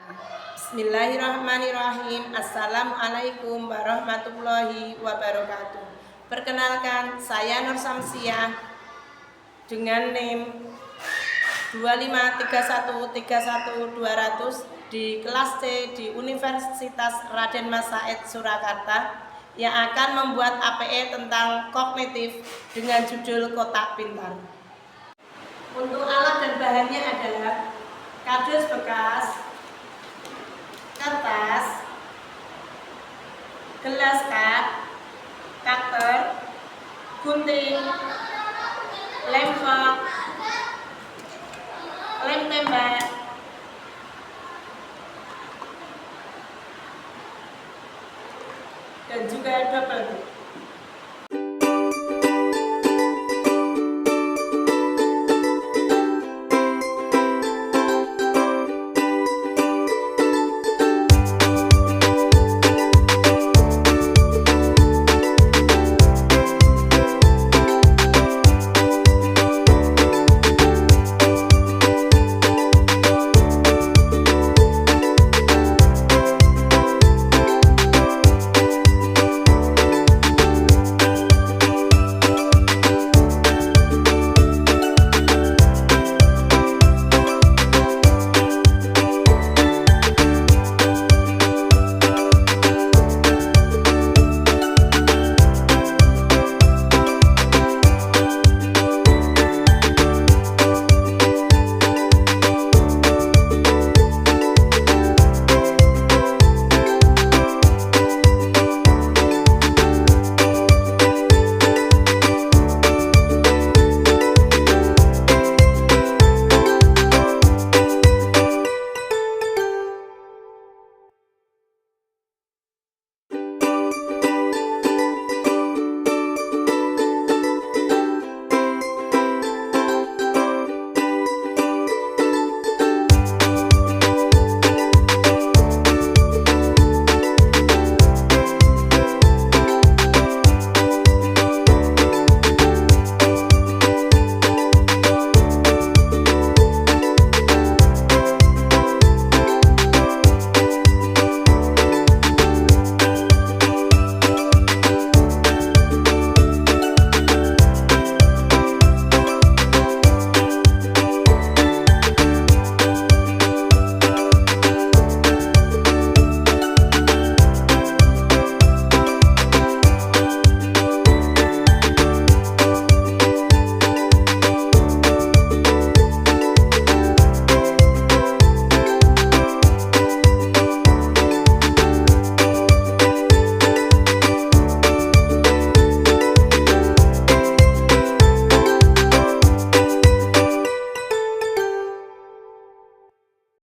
Bismillahirrahmanirrahim. Assalamualaikum warahmatullahi wabarakatuh. Perkenalkan, saya Nur Samsiah dengan NIM 253131200 di kelas C di Universitas Raden Mas Said Surakarta yang akan membuat APE tentang kognitif dengan judul Kotak Pintar. Untuk alat dan bahannya adalah kardus bekas, kertas, gelas cat, cutter, gunting, lem fak, lem tembak, dan juga